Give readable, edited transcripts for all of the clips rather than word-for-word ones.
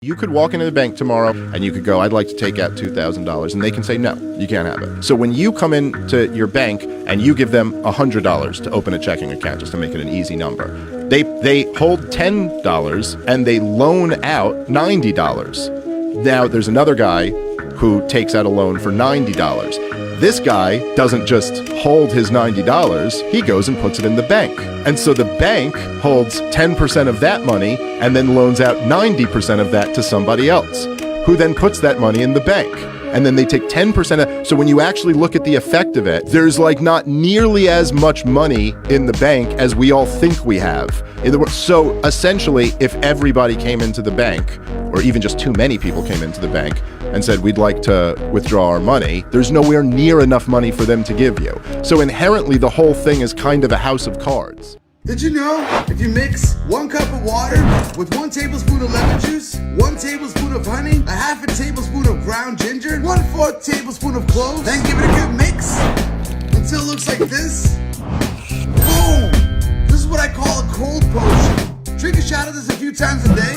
You could walk into the bank tomorrow and you could go, I'd like to take out $2,000, and they can say, no, you can't have it. So when you come into your bank and you give them $100 to open a checking account, just to make it an easy number, they hold $10 and they loan out $90. Now there's another guy who takes out a loan for $90. This guy doesn't just hold his $90, he goes and puts it in the bank. And so the bank holds 10% of that money and then loans out 90% of that to somebody else, who then puts that money in the bank. And then they take 10% of, so when you actually look at the effect of it, there's like not nearly as much money in the bank as we all think we have. So essentially, if everybody came into the bank, or even just too many people came into the bank and said, we'd like to withdraw our money, there's nowhere near enough money for them to give you. So inherently, the whole thing is kind of a house of cards. Did you know if you mix 1 cup of water with 1 tablespoon of lemon juice, 1 tablespoon of honey, a half a tablespoon of ground ginger, 1/4 tablespoon of cloves, then give it a good mix until it looks like this? Boom! This is what I call a cold potion. Drink a shot of this a few times a day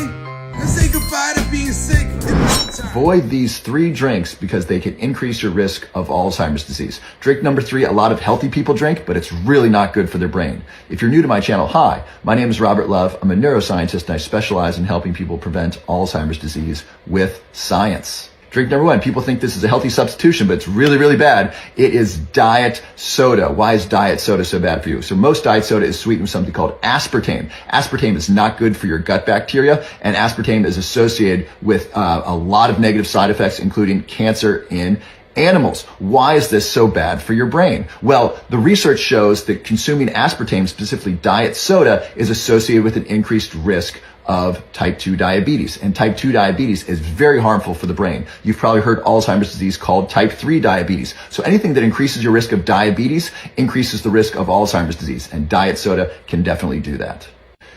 and say goodbye to being sick in no time. Avoid these 3 drinks because they can increase your risk of Alzheimer's disease. Drink number 3, a lot of healthy people drink, but it's really not good for their brain. If you're new to my channel, hi, my name is Robert Love. I'm a neuroscientist and I specialize in helping people prevent Alzheimer's disease with science. Drink number 1, people think this is a healthy substitution, but it's really, really bad. It is diet soda. Why is diet soda so bad for you? So most diet soda is sweetened with something called aspartame. Aspartame is not good for your gut bacteria, and aspartame is associated with a lot of negative side effects, including cancer in animals. Why is this so bad for your brain? Well, the research shows that consuming aspartame, specifically diet soda, is associated with an increased risk of type 2 diabetes. And type 2 diabetes is very harmful for the brain. You've probably heard Alzheimer's disease called type 3 diabetes. So anything that increases your risk of diabetes increases the risk of Alzheimer's disease, and diet soda can definitely do that.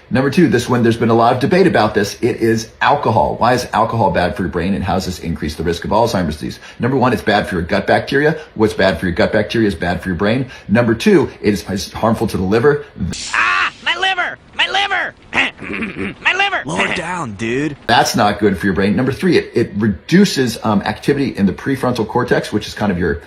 Number 2, this one, there's been a lot of debate about this. It is alcohol. Why is alcohol bad for your brain, and how does this increase the risk of Alzheimer's disease? Number 1, it's bad for your gut bacteria. What's bad for your gut bacteria is bad for your brain. Number 2, it is harmful to the liver. Ah, my liver! My liver! My liver! Lower down, dude. That's not good for your brain. Number 3, it reduces activity in the prefrontal cortex, which is kind of your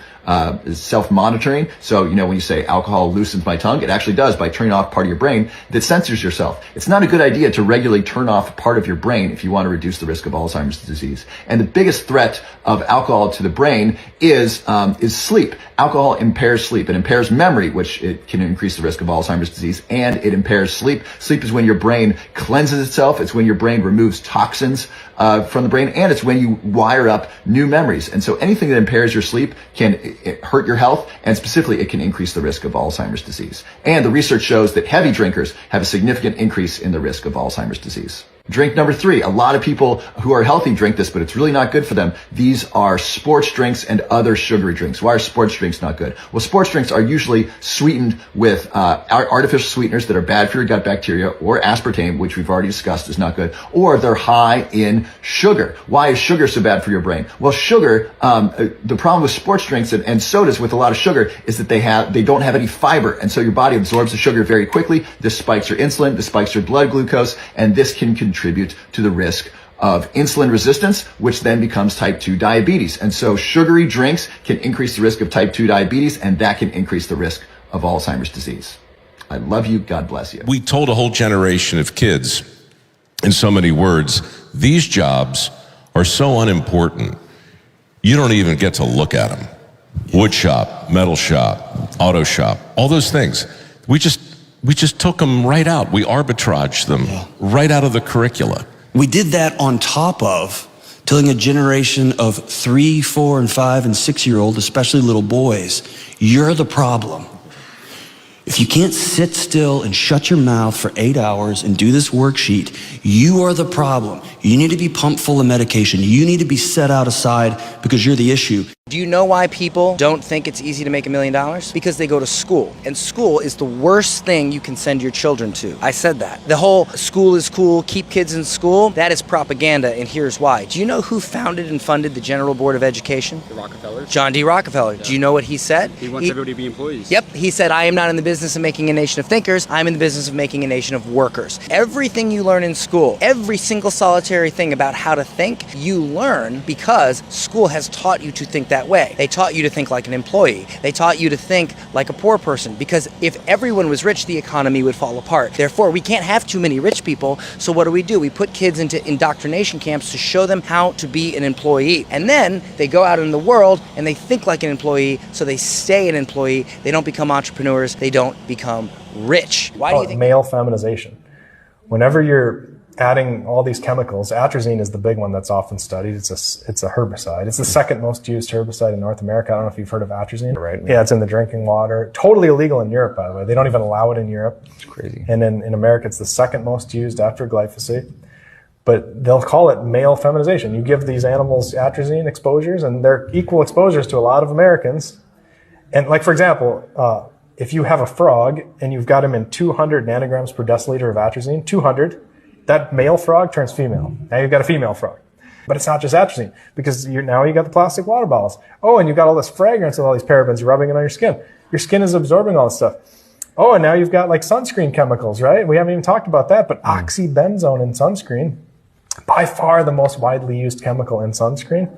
self-monitoring. So, when you say alcohol loosens my tongue, it actually does by turning off part of your brain that censors yourself. It's not a good idea to regularly turn off part of your brain if you want to reduce the risk of Alzheimer's disease. And the biggest threat of alcohol to the brain is sleep. Alcohol impairs sleep. It impairs memory, which it can increase the risk of Alzheimer's disease, and it impairs sleep. Sleep is when your brain cleanses itself. It's when your brain removes toxins from the brain, and it's when you wire up new memories. And so anything that impairs your sleep can hurt your health, and specifically it can increase the risk of Alzheimer's disease. And the research shows that heavy drinkers have a significant increase in the risk of Alzheimer's disease. Drink number 3. A lot of people who are healthy drink this, but it's really not good for them. These are sports drinks and other sugary drinks. Why are sports drinks not good? Well, sports drinks are usually sweetened with artificial sweeteners that are bad for your gut bacteria, or aspartame, which we've already discussed is not good, or they're high in sugar. Why is sugar so bad for your brain? Well, sugar, the problem with sports drinks and sodas with a lot of sugar is that they don't have any fiber, and so your body absorbs the sugar very quickly. This spikes your insulin, this spikes your blood glucose, and this can contribute to the risk of insulin resistance, which then becomes type 2 diabetes. And so sugary drinks can increase the risk of type 2 diabetes, and that can increase the risk of Alzheimer's disease. I love you. God bless you. We told a whole generation of kids, in so many words, these jobs are so unimportant, you don't even get to look at them. Wood shop, metal shop, auto shop, all those things. We just took them right out. We arbitraged them right out of the curricula. We did that on top of telling a generation of 3, 4, and 5, and 6-year-old, especially little boys, you're the problem. If you can't sit still and shut your mouth for 8 hours and do this worksheet, you are the problem. You need to be pumped full of medication. You need to be set out aside because you're the issue. Do you know why people don't think it's easy to make $1 million? Because they go to school. And school is the worst thing you can send your children to. I said that. The whole school is cool, keep kids in school, that is propaganda, and here's why. Do you know who founded and funded the General Board of Education? The Rockefellers? John D. Rockefeller. Yeah. Do you know what he said? He wants everybody to be employees. Yep. He said, I am not in the business of making a nation of thinkers. I'm in the business of making a nation of workers. Everything you learn in school, every single solitary thing about how to think, you learn because school has taught you to think that way. They taught you to think like an employee. They taught you to think like a poor person, because if everyone was rich, the economy would fall apart. Therefore, we can't have too many rich people. So what do? We put kids into indoctrination camps to show them how to be an employee. And then they go out in the world and they think like an employee, so they stay an employee. They don't become entrepreneurs. They don't become rich. Why do you think? Male feminization. Whenever you're adding all these chemicals, atrazine is the big one that's often studied. It's a herbicide. It's the second most used herbicide in North America. I don't know if you've heard of atrazine. Right. Yeah, it's in the drinking water. Totally illegal in Europe, by the way. They don't even allow it in Europe. It's crazy. And in America, it's the second most used after glyphosate. But they'll call it male feminization. You give these animals atrazine exposures, and they're equal exposures to a lot of Americans. And like, for example, if you have a frog and you've got him in 200 nanograms per deciliter of atrazine, 200, that male frog turns female. Now you've got a female frog. But it's not just atrazine, because now you got the plastic water bottles. Oh, and you've got all this fragrance and all these parabens. You're rubbing it on your skin. Your skin is absorbing all this stuff. Oh, and now you've got like sunscreen chemicals, right? We haven't even talked about that, but oxybenzone in sunscreen, by far the most widely used chemical in sunscreen.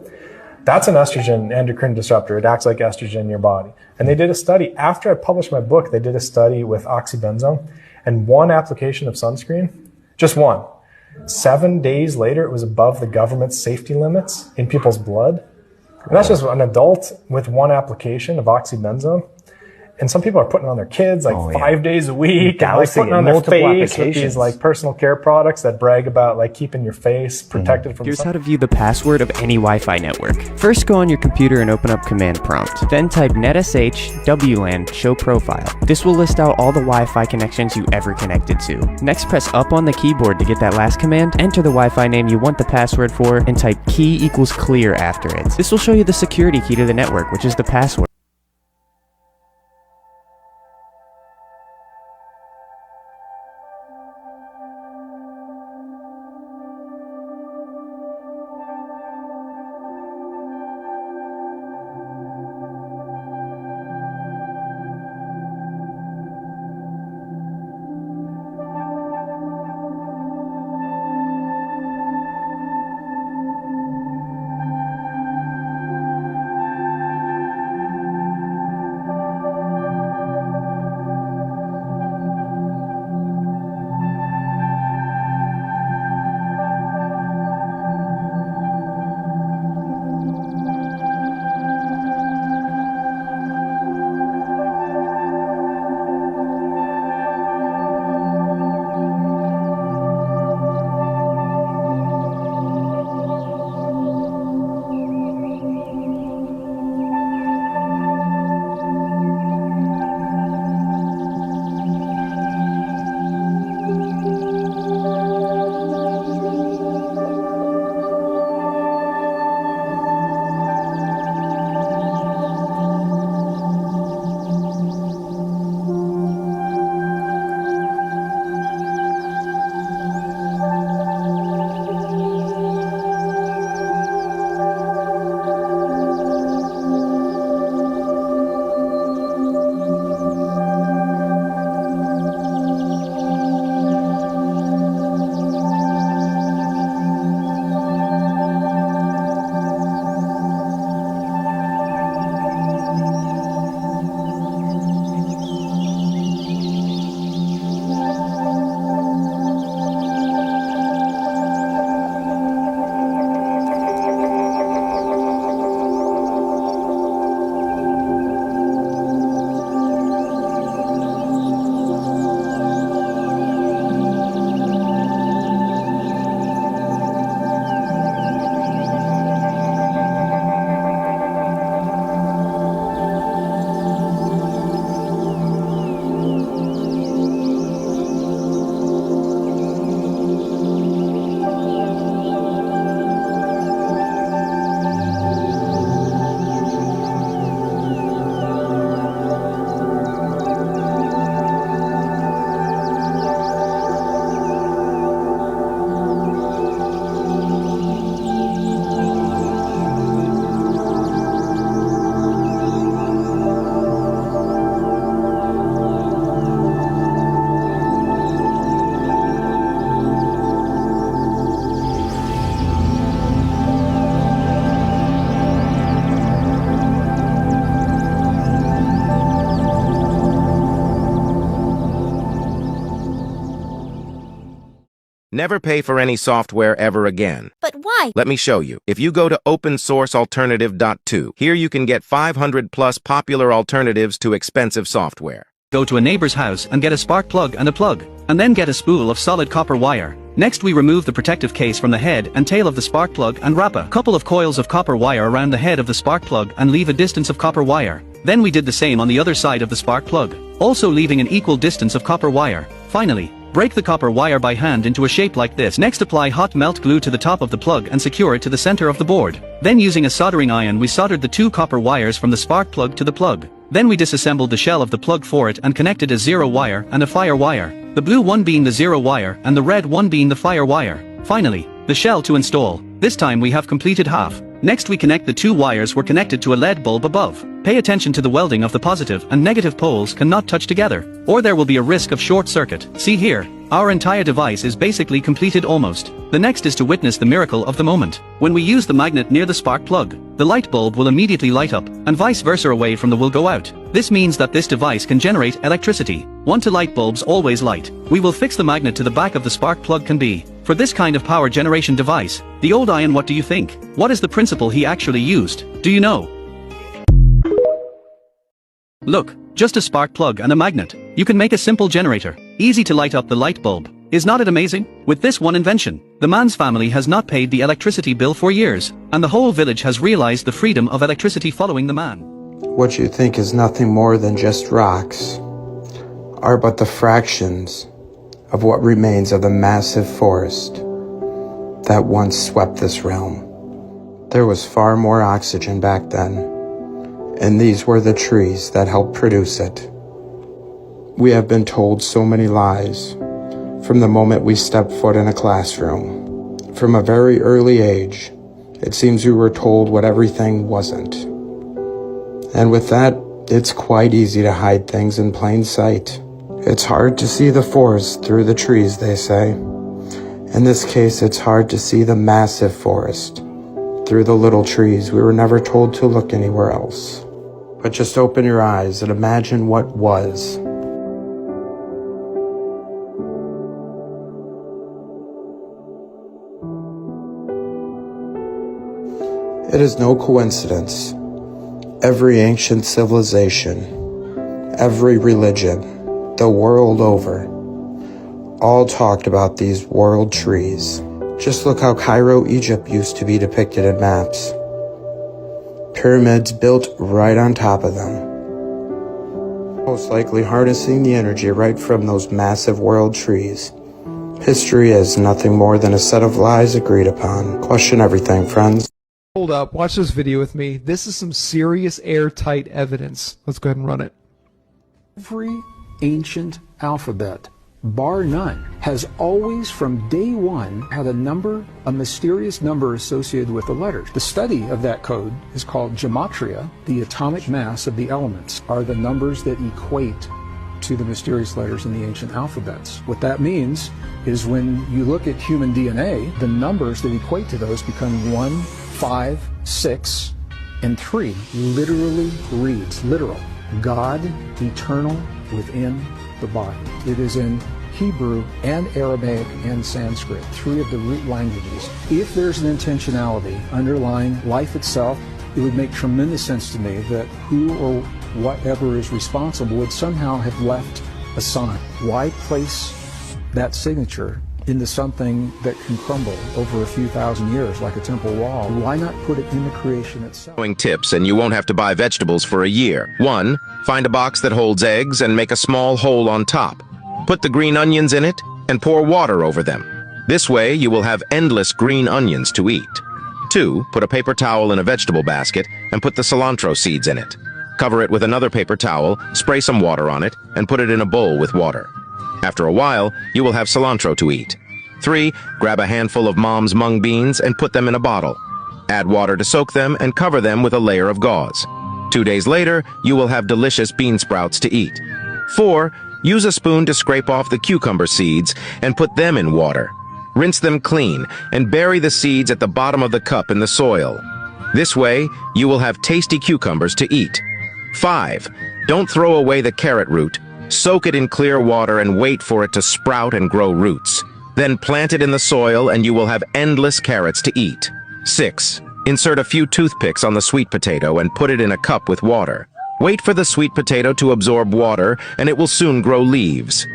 That's an estrogen endocrine disruptor. It acts like estrogen in your body. And they did a study, after I published my book, they did a study with oxybenzone, and one application of sunscreen, just one. 7 days later, it was above the government's safety limits in people's blood. And that's just an adult with one application of oxybenzone. And some people are putting it on their kids like 5 days a week, and like putting it on their face with these like personal care products that brag about like keeping your face protected from. Here's how to view the password of any Wi-Fi network. First, go on your computer and open up Command Prompt. Then type netsh wlan show profile. This will list out all the Wi-Fi connections you ever connected to. Next, press up on the keyboard to get that last command. Enter the Wi-Fi name you want the password for, and type key equals clear after it. This will show you the security key to the network, which is the password. Never pay for any software ever again. But why? Let me show you. If you go to opensourcealternative.to, here you can get 500 plus popular alternatives to expensive software. Go to a neighbor's house and get a spark plug and a plug, and then get a spool of solid copper wire. Next we remove the protective case from the head and tail of the spark plug and wrap a couple of coils of copper wire around the head of the spark plug and leave a distance of copper wire. Then we did the same on the other side of the spark plug, also leaving an equal distance of copper wire. Finally, break the copper wire by hand into a shape like this. Next apply hot melt glue to the top of the plug and secure it to the center of the board. Then using a soldering iron we soldered the two copper wires from the spark plug to the plug. Then we disassembled the shell of the plug for it and connected a zero wire and a fire wire, the blue one being the zero wire and the red one being the fire wire. Finally, the shell to install. This time we have completed half. Next we connect the two wires were connected to a LED bulb above. Pay attention to the welding of the positive and negative poles cannot touch together, or there will be a risk of short circuit. See here, our entire device is basically completed almost. The next is to witness the miracle of the moment. When we use the magnet near the spark plug, the light bulb will immediately light up, and vice versa away from the will go out. This means that this device can generate electricity. Want to light bulbs always light. We will fix the magnet to the back of the spark plug can be. For this kind of power generation device, the old iron, what do you think? What is the principle he actually used? Do you know? Look, just a spark plug and a magnet. You can make a simple generator, easy to light up the light bulb. Is not it amazing? With this one invention, the man's family has not paid the electricity bill for years, and the whole village has realized the freedom of electricity following the man. What you think is nothing more than just rocks are but the fractions of what remains of the massive forest that once swept this realm. There was far more oxygen back then, and these were the trees that helped produce it. We have been told so many lies from the moment we stepped foot in a classroom. From a very early age, it seems we were told what everything wasn't. And with that, it's quite easy to hide things in plain sight. It's hard to see the forest through the trees, they say. In this case, it's hard to see the massive forest through the little trees. We were never told to look anywhere else. But just open your eyes and imagine what was. It is no coincidence. Every ancient civilization, every religion, the world over, all talked about these world trees. Just look how Cairo, Egypt used to be depicted in maps. Pyramids built right on top of them. Most likely harnessing the energy right from those massive world trees. History is nothing more than a set of lies agreed upon. Question everything, friends. Hold up, watch this video with me. This is some serious airtight evidence. Let's go ahead and run it. Every ancient alphabet, bar none, has always from day one had a mysterious number associated with the letters. The study of that code is called gematria. The atomic mass of the elements are the numbers that equate to the mysterious letters in the ancient alphabets. What that means is when you look at human DNA, the numbers that equate to those become 1, 5, 6, and 3 literally reads, literal, God eternal within the body. It is in Hebrew and Aramaic and Sanskrit, 3 of the root languages. If there's an intentionality underlying life itself, it would make tremendous sense to me that who or whatever is responsible would somehow have left a sign. Why place that signature into something that can crumble over a few thousand years like a temple wall? Why not put it in the creation itself? Tips, and you won't have to buy vegetables for a year. 1. Find a box that holds eggs and make a small hole on top. Put the green onions in it and pour water over them. This way you will have endless green onions to eat. 2. Put a paper towel in a vegetable basket and put the cilantro seeds in it. Cover it with another paper towel, spray some water on it, and put it in a bowl with water. After a while, you will have cilantro to eat. 3. Grab a handful of mom's mung beans and put them in a bottle. Add water to soak them and cover them with a layer of gauze. 2 days later, you will have delicious bean sprouts to eat. 4. Use a spoon to scrape off the cucumber seeds and put them in water. Rinse them clean and bury the seeds at the bottom of the cup in the soil. This way, you will have tasty cucumbers to eat. 5. Don't throw away the carrot root. Soak it in clear water and wait for it to sprout and grow roots. Then plant it in the soil and you will have endless carrots to eat. 6. Insert a few toothpicks on the sweet potato and put it in a cup with water. Wait for the sweet potato to absorb water and it will soon grow leaves.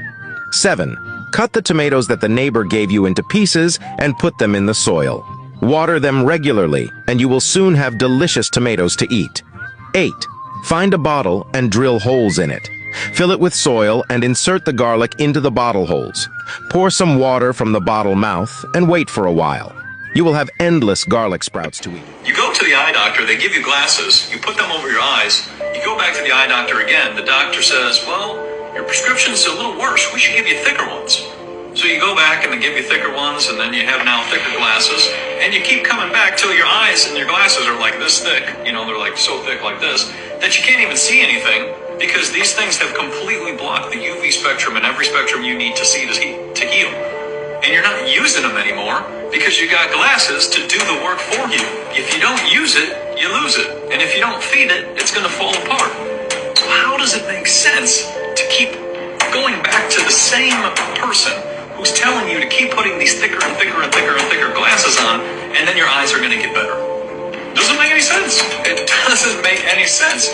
7. Cut the tomatoes that the neighbor gave you into pieces and put them in the soil. Water them regularly and you will soon have delicious tomatoes to eat. 8. Find a bottle and drill holes in it. Fill it with soil and insert the garlic into the bottle holes. Pour some water from the bottle mouth and wait for a while. You will have endless garlic sprouts to eat. You go to the eye doctor, they give you glasses, you put them over your eyes, you go back to the eye doctor again, the doctor says, well, your prescription's a little worse, we should give you thicker ones. So you go back and they give you thicker ones, and then you have now thicker glasses, and you keep coming back till your eyes and your glasses are like this thick, you know, they're like so thick like this, that you can't even see anything, because these things have completely blocked the UV spectrum and every spectrum you need to see to heal. And you're not using them anymore because you got glasses to do the work for you. If you don't use it, you lose it. And if you don't feed it, it's going to fall apart. So how does it make sense to keep going back to the same person who's telling you to keep putting these thicker and thicker and thicker and thicker glasses on, and then your eyes are going to get better? Doesn't make any sense. It doesn't make any sense.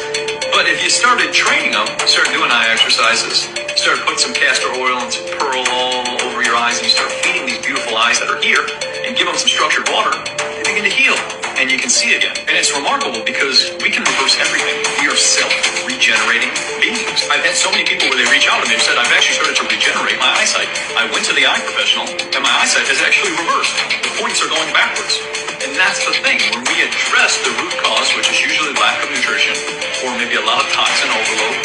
But if you started training them, start doing eye exercises, start putting some castor oil and some pearl all over your eyes, and you start feeding these beautiful eyes that are here, and give them some structured water, they begin to heal, and you can see again. And it's remarkable because we can reverse everything. We are self-regenerating beings. I've had so many people where they reach out to me and said, I've actually started to regenerate my eyesight. I went to the eye professional, and my eyesight has actually reversed. The points are going backwards. And that's the thing, when we address the root cause, which is usually lack of nutrition, or maybe a lot of toxin overload,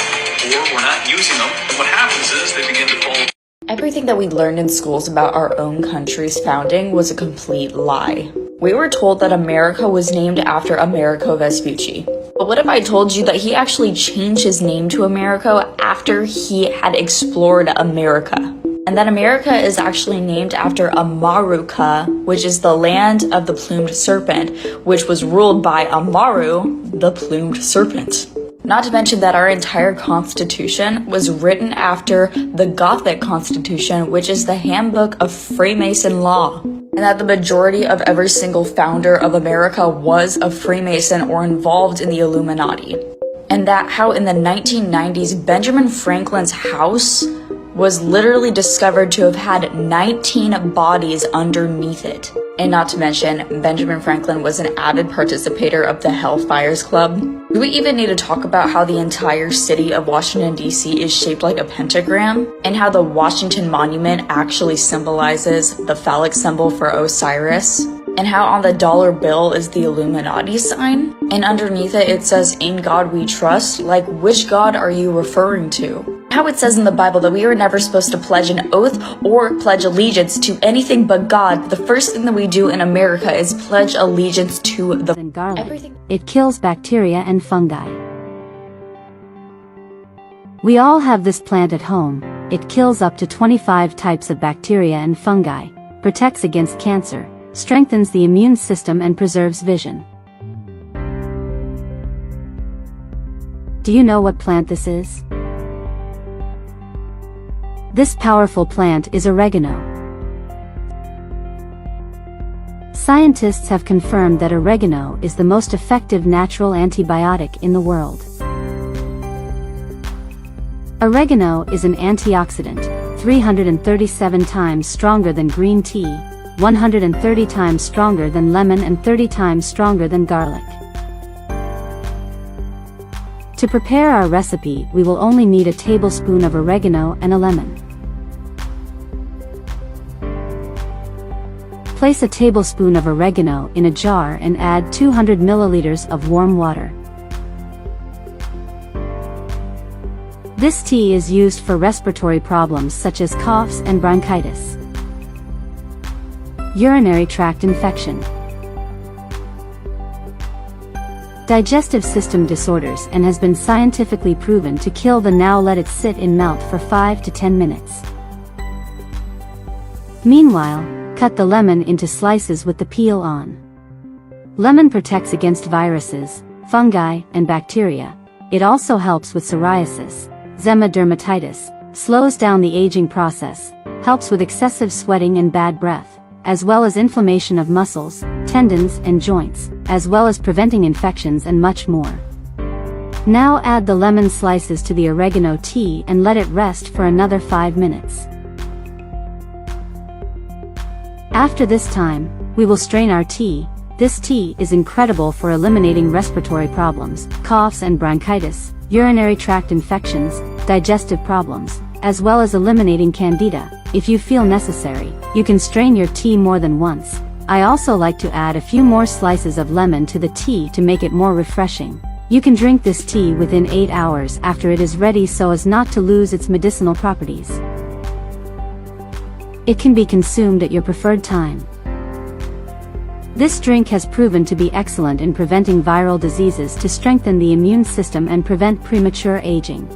or we're not using them, and what happens is they begin to fall. Everything that we learned in schools about our own country's founding was a complete lie. We were told that America was named after Amerigo Vespucci. But what if I told you that he actually changed his name to Americo after he had explored America? And that America is actually named after Amaruca, which is the land of the plumed serpent, which was ruled by Amaru, the plumed serpent. Not to mention that our entire Constitution was written after the Gothic Constitution, which is the handbook of Freemason law. And that the majority of every single founder of America was a Freemason or involved in the Illuminati. And that how in the 1990s, Benjamin Franklin's house was literally discovered to have had 19 bodies underneath it. And not to mention, Benjamin Franklin was an avid participator of the Hellfires Club. Do we even need to talk about how the entire city of Washington, D.C. is shaped like a pentagram? And how the Washington Monument actually symbolizes the phallic symbol for Osiris? And how on the dollar bill is the Illuminati sign? And underneath it, it says, "In God we trust." Like, which God are you referring to? How it says in the Bible that we are never supposed to pledge an oath or pledge allegiance to anything but God. The first thing that we do in America is pledge allegiance to the garlic. It kills bacteria and fungi. We all have this plant at home. It kills up to 25 types of bacteria and fungi, protects against cancer, strengthens the immune system and preserves vision. Do you know what plant this is? This powerful plant is oregano. Scientists have confirmed that oregano is the most effective natural antibiotic in the world. Oregano is an antioxidant, 337 times stronger than green tea, 130 times stronger than lemon and 30 times stronger than garlic. To prepare our recipe, we will only need a tablespoon of oregano and a lemon. Place a tablespoon of oregano in a jar and add 200 milliliters of warm water. This tea is used for respiratory problems such as coughs and bronchitis, urinary tract infection, digestive system disorders, and has been scientifically proven to kill the. Now let it sit in melt for 5 to 10 minutes. Meanwhile, cut the lemon into slices with the peel on. Lemon protects against viruses, fungi, and bacteria. It also helps with psoriasis, eczema dermatitis, slows down the aging process, helps with excessive sweating and bad breath, as well as inflammation of muscles, tendons, and joints, as well as preventing infections and much more. Now add the lemon slices to the oregano tea and let it rest for another 5 minutes. After this time, we will strain our tea. This tea is incredible for eliminating respiratory problems, coughs and bronchitis, urinary tract infections, digestive problems, as well as eliminating candida. If you feel necessary, you can strain your tea more than once. I also like to add a few more slices of lemon to the tea to make it more refreshing. You can drink this tea within 8 hours after it is ready so as not to lose its medicinal properties. It can be consumed at your preferred time. This drink has proven to be excellent in preventing viral diseases to strengthen the immune system and prevent premature aging.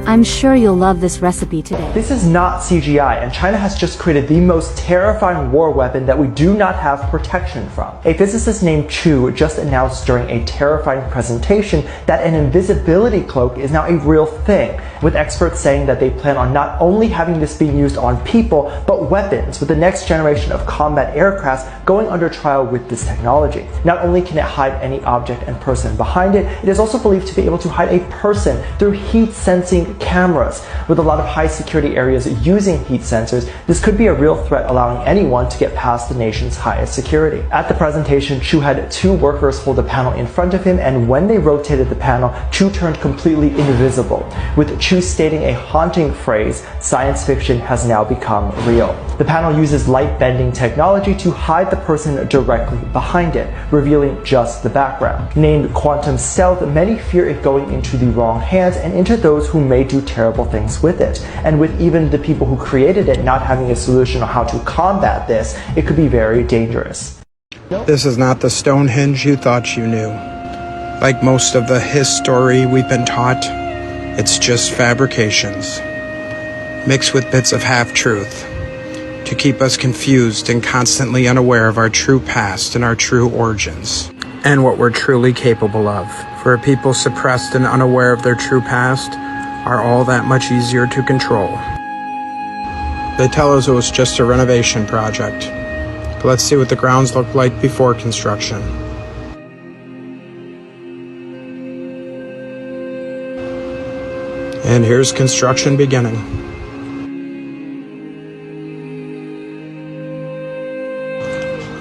I'm sure you'll love this recipe today. This is not CGI, and China has just created the most terrifying war weapon that we do not have protection from. A physicist named Chu just announced during a terrifying presentation that an invisibility cloak is now a real thing, with experts saying that they plan on not only having this being used on people, but weapons, with the next generation of combat aircrafts going under trial with this technology. Not only can it hide any object and person behind it, it is also believed to be able to hide a person through heat sensing cameras. With a lot of high security areas using heat sensors, this could be a real threat, allowing anyone to get past the nation's highest security. At the presentation, Chu had 2 workers hold a panel in front of him, and when they rotated the panel, Chu turned completely invisible, with Chu stating a haunting phrase, "Science fiction has now become real." The panel uses light bending technology to hide the person directly behind it, revealing just the background. Named quantum stealth, many fear it going into the wrong hands and into those who may do terrible things with it. And with even the people who created it not having a solution on how to combat this, it could be very dangerous. This is not the Stonehenge you thought you knew. Like most of the history we've been taught, it's just fabrications, mixed with bits of half-truth, to keep us confused and constantly unaware of our true past and our true origins, and what we're truly capable of. For a people suppressed and unaware of their true past are all that much easier to control. They tell us it was just a renovation project, but let's see what the grounds look like before construction. And here's construction beginning.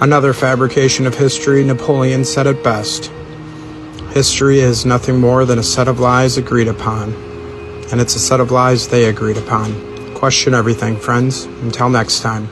Another fabrication of history. Napoleon said it best. History is nothing more than a set of lies agreed upon. And it's a set of lies they agreed upon. Question everything, friends. Until next time.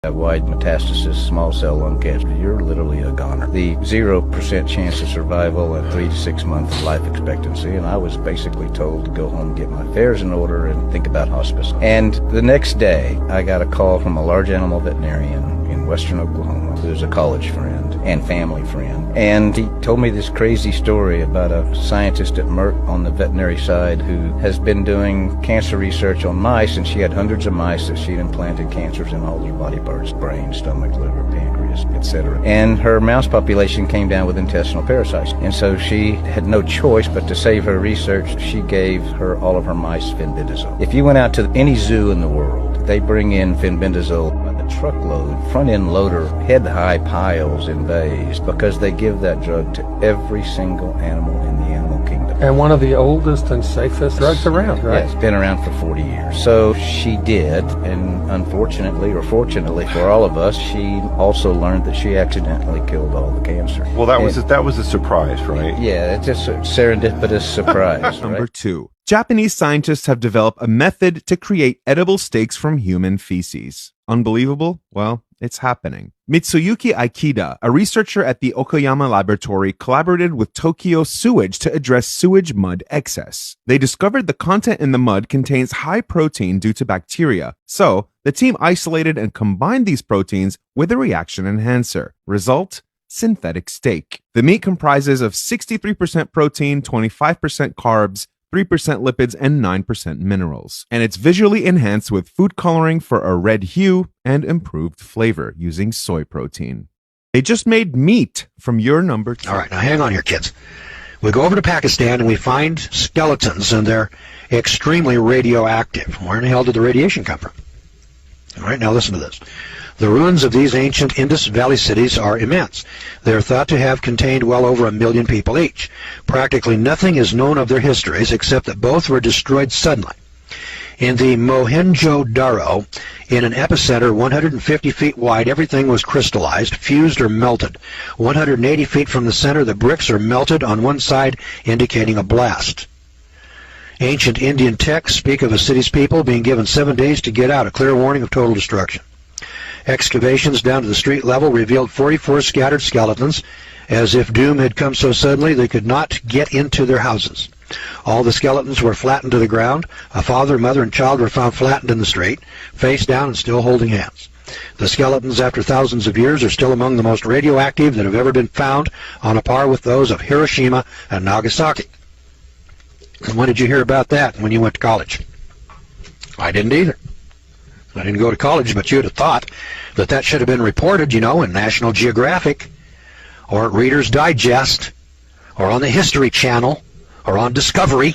Have wide metastasis, small cell lung cancer, you're literally a goner. The 0% chance of survival and 3 to 6 months life expectancy, and I was basically told to go home, get my affairs in order, and think about hospice. And the next day, I got a call from a large animal veterinarian in western Oklahoma, who's a college friend and family friend. And he told me this crazy story about a scientist at Merck on the veterinary side who has been doing cancer research on mice, and she had hundreds of mice that she'd implanted cancers in all their body parts, brain, stomach, liver, pancreas, etc. And her mouse population came down with intestinal parasites. And so she had no choice but to save her research. She gave all of her mice fenbendazole. If you went out to any zoo in the world, they bring in fenbendazole by the truckload, front-end loader, head-high piles in bays, because they give that drug to every single animal in the animal kingdom. And one of the oldest and safest drugs around, right? Yeah, it's been around for 40 years. So she did, and unfortunately, or fortunately for all of us, she also learned that she accidentally killed all the cancer. Well, that was a surprise, right? Yeah, it's just a serendipitous surprise. Number right? 2. Japanese scientists have developed a method to create edible steaks from human feces. Unbelievable? Well, it's happening. Mitsuyuki Aikida, a researcher at the Okayama laboratory, collaborated with Tokyo Sewage to address sewage mud excess. They discovered the content in the mud contains high protein due to bacteria. So, the team isolated and combined these proteins with a reaction enhancer. Result? Synthetic steak. The meat comprises of 63% protein, 25% carbs, 3% lipids, and 9% minerals. And it's visually enhanced with food coloring for a red hue and improved flavor using soy protein. They just made meat from your number 2. All right, now hang on here, kids. We go over to Pakistan and we find skeletons, and they're extremely radioactive. Where in the hell did the radiation come from? All right, now listen to this. The ruins of these ancient Indus Valley cities are immense. They are thought to have contained well over 1 million people each. Practically nothing is known of their histories except that both were destroyed suddenly. In the Mohenjo-Daro, in an epicenter 150 feet wide, everything was crystallized, fused, or melted. 180 feet from the center, the bricks are melted on one side, indicating a blast. Ancient Indian texts speak of a city's people being given 7 days to get out, a clear warning of total destruction. Excavations down to the street level revealed 44 scattered skeletons, as if doom had come so suddenly they could not get into their houses. All the skeletons were flattened to the ground. A father, mother, and child were found flattened in the street, face down and still holding hands. The skeletons, after thousands of years, are still among the most radioactive that have ever been found, on a par with those of Hiroshima and Nagasaki. And when did you hear about that when you went to college? I didn't either. I didn't go to college, but you'd have thought that that should have been reported, you know, in National Geographic, or at Reader's Digest, or on the History Channel, or on Discovery.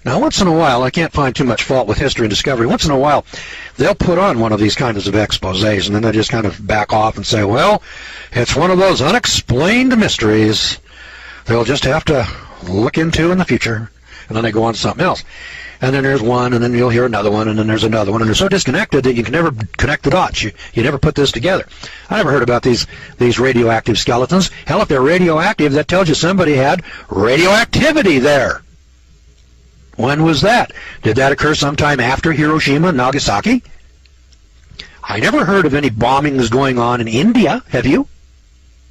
Now, once in a while, I can't find too much fault with History and Discovery. Once in a while, they'll put on one of these kinds of exposés, and then they just kind of back off and say, well, it's one of those unexplained mysteries they'll just have to look into in the future. And then they go on to something else. And then there's one, and then you'll hear another one, and then there's another one, and they're so disconnected that you can never connect the dots. You never put this together. I never heard about these radioactive skeletons. Hell, if they're radioactive, that tells you somebody had radioactivity there. When was that? Did that occur sometime after Hiroshima and Nagasaki? I never heard of any bombings going on in India, have you?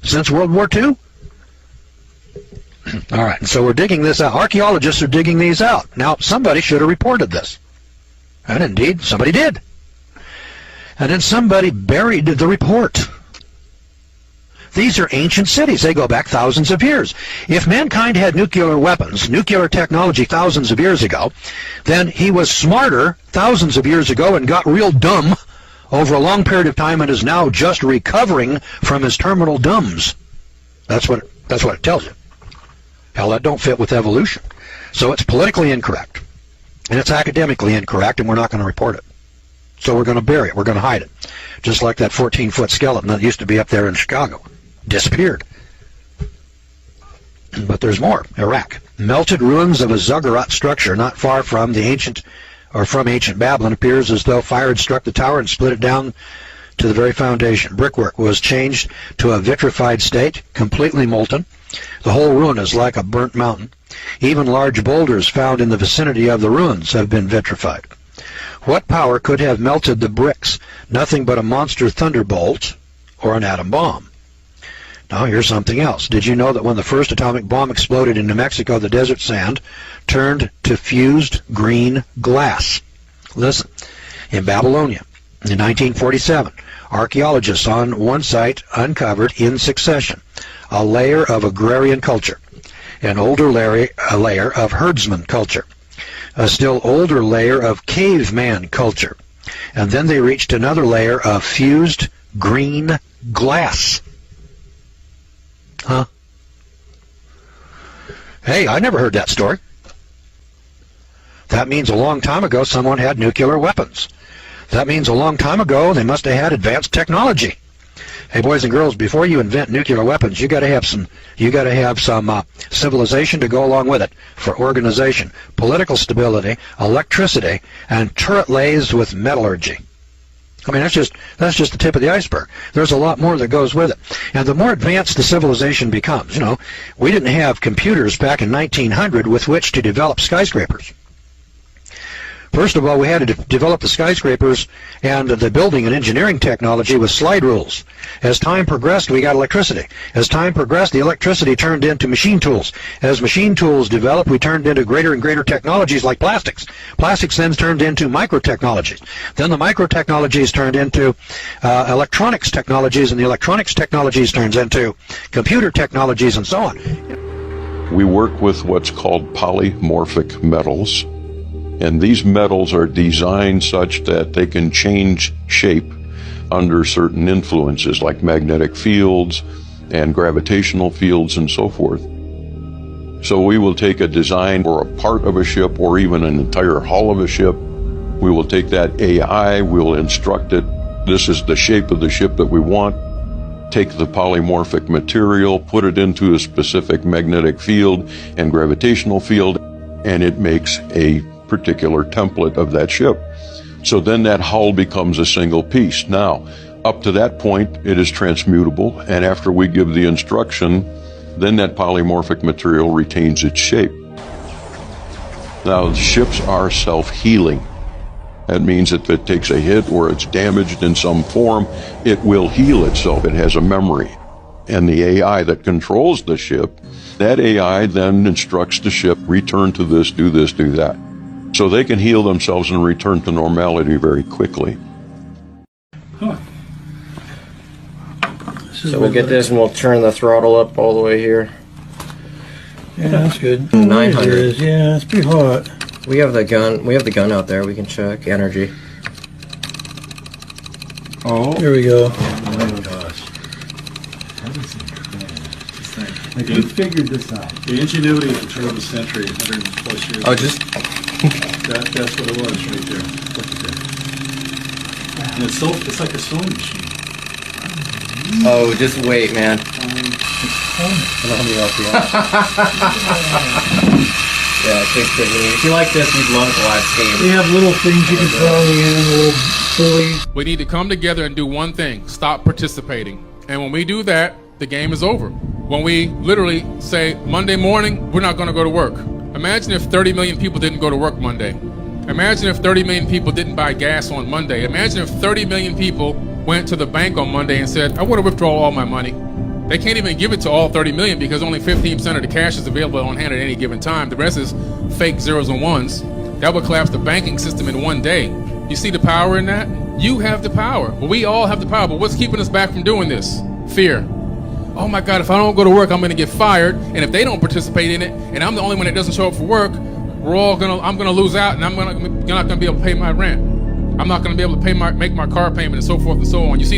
Since World War II? All right, and so we're digging this out. Archaeologists are digging these out. Now, somebody should have reported this. And indeed, somebody did. And then somebody buried the report. These are ancient cities. They go back thousands of years. If mankind had nuclear weapons, nuclear technology thousands of years ago, then he was smarter thousands of years ago and got real dumb over a long period of time and is now just recovering from his terminal dumbs. That's what it tells you. Hell, that don't fit with evolution. So it's politically incorrect. And it's academically incorrect, and we're not going to report it. So we're going to bury it. We're going to hide it. Just like that 14-foot skeleton that used to be up there in Chicago. Disappeared. But there's more. Iraq. Melted ruins of a ziggurat structure not far from ancient Babylon appears as though fire had struck the tower and split it down to the very foundation. Brickwork was changed to a vitrified state, completely molten. The whole ruin is like a burnt mountain. Even large boulders found in the vicinity of the ruins have been vitrified. What power could have melted the bricks? Nothing but a monster thunderbolt or an atom bomb. Now here's something else. Did you know that when the first atomic bomb exploded in New Mexico, the desert sand turned to fused green glass? Listen, in Babylonia, in 1947, archaeologists on one site uncovered in succession a layer of agrarian culture, an older layer of herdsman culture, a still older layer of caveman culture, and then they reached another layer of fused green glass. Huh? Hey, I never heard that story. That means a long time ago someone had nuclear weapons. That means a long time ago they must have had advanced technology. Hey, boys and girls, before you invent nuclear weapons, you got to have some civilization to go along with it for organization, political stability, electricity, and turret lays with metallurgy. I mean, that's just the tip of the iceberg. There's a lot more that goes with it. And the more advanced the civilization becomes, you know, we didn't have computers back in 1900 with which to develop skyscrapers. First of all, we had to develop the skyscrapers and the building and engineering technology with slide rules. As time progressed, we got electricity. As time progressed, the electricity turned into machine tools. As machine tools developed, we turned into greater and greater technologies like plastics. Plastics then turned into microtechnologies. Then the microtechnologies turned into electronics technologies, and the electronics technologies turns into computer technologies, and so on. We work with what's called polymorphic metals. And these metals are designed such that they can change shape under certain influences like magnetic fields and gravitational fields and so forth. So we will take a design or a part of a ship or even an entire hull of a ship, We will take that AI, we will instruct it, this is the shape of the ship that we want, take the polymorphic material, put it into a specific magnetic field and gravitational field, and it makes a particular template of that ship. So then that hull becomes a single piece. Now, up to that point, it is transmutable, and after we give the instruction, then that polymorphic material retains its shape. Now, ships are self-healing. That means that if it takes a hit or it's damaged in some form, it will heal itself. It has a memory. And the AI that controls the ship, that AI then instructs the ship, return to this, do that. So they can heal themselves and return to normality very quickly. So we'll get this and we'll turn the throttle up all the way here. Yeah, that's good. 900. Yeah, it's pretty hot. We have the gun. We have the gun out there. We can check energy. Oh, here we go. Oh my gosh. Like, who figured this out? The ingenuity of the turn of the century, 100 plus years. Oh, just that's what it was right there. Look at that. And it's like a sewing machine. Oh, just wait, man. Let me help you out. Yeah, thanks, Tiffany. If you like this, we'd love to live stream. We have little things you can throw in, little pulleys. We need to come together and do one thing: stop participating. And when we do that, the game is over. When we literally say Monday morning, we're not going to go to work. Imagine if 30 million people didn't go to work Monday. Imagine if 30 million people didn't buy gas on Monday. Imagine if 30 million people went to the bank on Monday and said, I want to withdraw all my money. They can't even give it to all 30 million because only 15% of the cash is available on hand at any given time. The rest is fake zeros and ones. That would collapse the banking system in one day. You see the power in that? You have the power. Well, we all have the power, but what's keeping us back from doing this? Fear. Oh my God, if I don't go to work, I'm gonna get fired. And if they don't participate in it, and I'm the only one that doesn't show up for work, I'm gonna lose out, and I'm not gonna be able to pay my rent. I'm not gonna be able to make my car payment, and so forth and so on. You see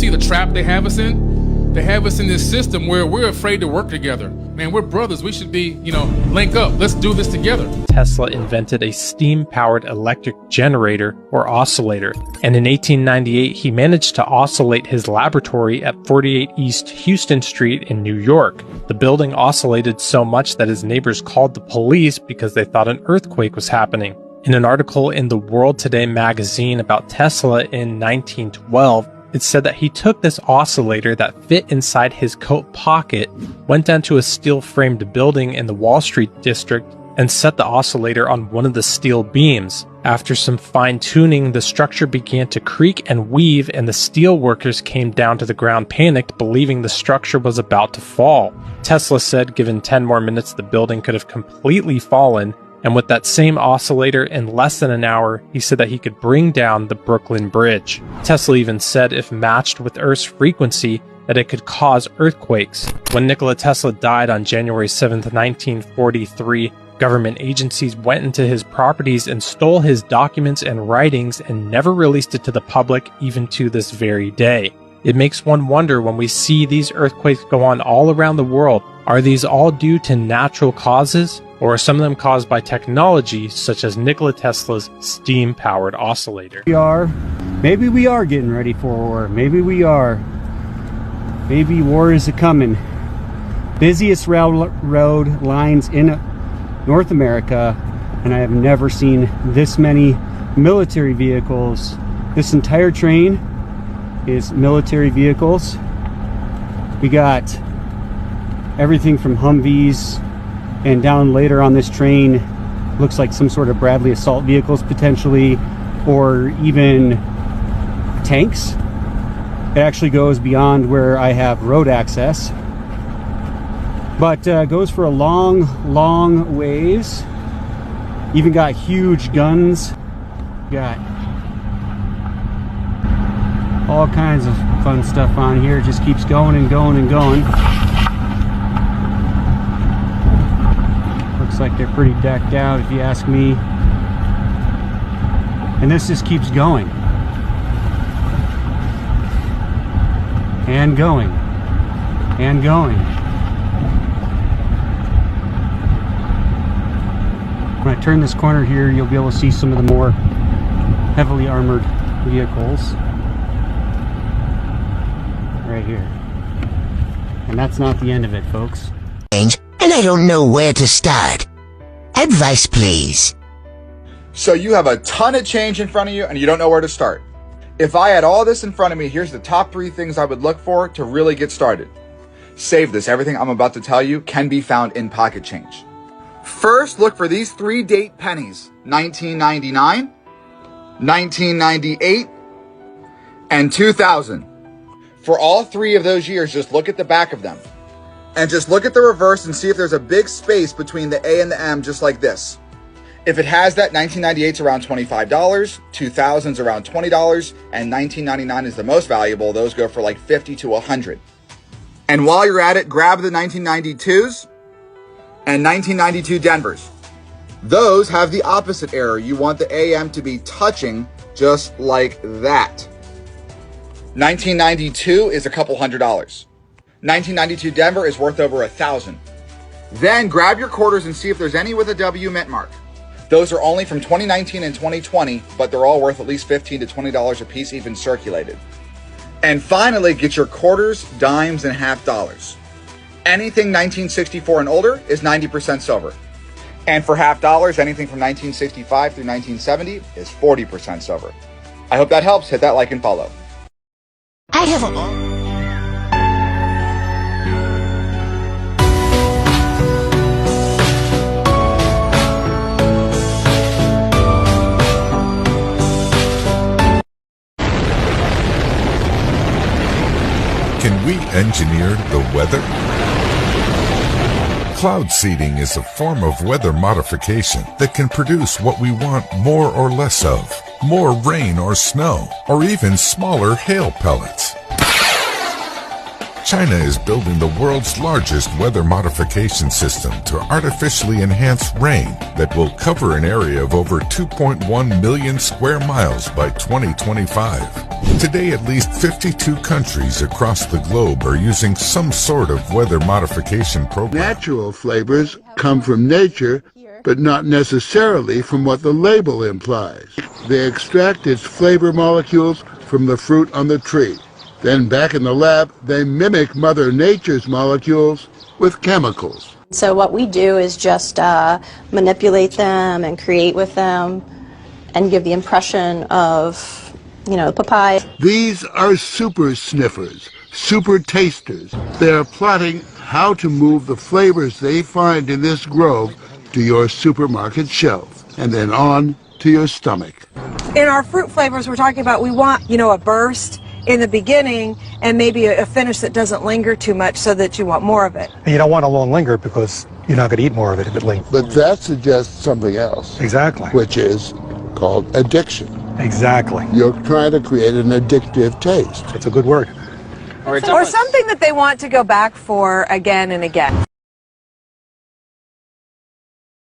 the trap they have us in? They have us in this system where we're afraid to work together. Man, we're brothers. We should be, link up. Let's do this together. Tesla invented a steam-powered electric generator, or oscillator, and in 1898 he managed to oscillate his laboratory at 48 East Houston Street in New York. The building oscillated so much that his neighbors called the police because they thought an earthquake was happening. In an article in the World Today magazine about Tesla in 1912, it said that he took this oscillator that fit inside his coat pocket, went down to a steel-framed building in the Wall Street district, and set the oscillator on one of the steel beams. After some fine-tuning, the structure began to creak and weave, and the steel workers came down to the ground panicked, believing the structure was about to fall. Tesla said given 10 more minutes the building could have completely fallen, and with that same oscillator in less than an hour, he said that he could bring down the Brooklyn Bridge. Tesla even said if matched with Earth's frequency, that it could cause earthquakes. When Nikola Tesla died on January 7, 1943, government agencies went into his properties and stole his documents and writings and never released it to the public, even to this very day. It makes one wonder when we see these earthquakes go on all around the world, are these all due to natural causes? Or are some of them caused by technology, such as Nikola Tesla's steam-powered oscillator? Maybe we are getting ready for war. Maybe we are. Maybe war is a-coming. Busiest railroad lines in North America, and I have never seen this many military vehicles. This entire train is military vehicles. We got everything from Humvees, and down later on this train looks like some sort of Bradley assault vehicles potentially, or even tanks. It actually goes beyond where I have road access, but goes for a long ways. Even got huge guns, got all kinds of fun stuff on here. It just keeps going and going and going. Looks like they're pretty decked out, if you ask me. And this just keeps going. And going. And going. When I turn this corner here, you'll be able to see some of the more heavily armored vehicles right here. And that's not the end of it, folks. And I don't know where to start. Advice, please. So you have a ton of change in front of you and you don't know where to start. If I had all this in front of me, here's the top 3 things I would look for to really get started. Save this. Everything I'm about to tell you can be found in pocket change. First, look for these 3 date pennies: 1999, 1998, and 2000. For all 3 of those years, just look at the back of them. And just look at the reverse and see if there's a big space between the A and the M, just like this. If it has that, 1998's around $25, 2000's around $20, and 1999 is the most valuable. Those go for like $50 to $100. And while you're at it, grab the 1992s and 1992 Denvers. Those have the opposite error. You want the AM to be touching just like that. 1992 is a couple $100. 1992 Denver is worth over $1,000. Then grab your quarters and see if there's any with a W mint mark. Those are only from 2019 and 2020, but they're all worth at least $15 to $20 a piece, even circulated. And finally, get your quarters, dimes, and half dollars. Anything 1964 and older is 90% silver. And for half dollars, anything from 1965 through 1970 is 40% silver. I hope that helps. Hit that like and follow. I have a... Can we engineer the weather? Cloud seeding is a form of weather modification that can produce what we want more or less of. More rain or snow, or even smaller hail pellets. China is building the world's largest weather modification system to artificially enhance rain that will cover an area of over 2.1 million square miles by 2025. Today, at least 52 countries across the globe are using some sort of weather modification program. Natural flavors come from nature, but not necessarily from what the label implies. They extract its flavor molecules from the fruit on the tree. Then back in the lab, they mimic Mother Nature's molecules with chemicals. So what we do is just manipulate them and create with them and give the impression of, papaya. These are super sniffers, super tasters. They are plotting how to move the flavors they find in this grove to your supermarket shelf and then on to your stomach. In our fruit flavors, we're talking about we want, a burst in the beginning and maybe a finish that doesn't linger too much so that you want more of it. And you don't want a long linger because you're not going to eat more of it if it lingers. But that suggests something else. Exactly. Which is called addiction. Exactly. You're trying to create an addictive taste. It's a good word. Or something that they want to go back for again and again.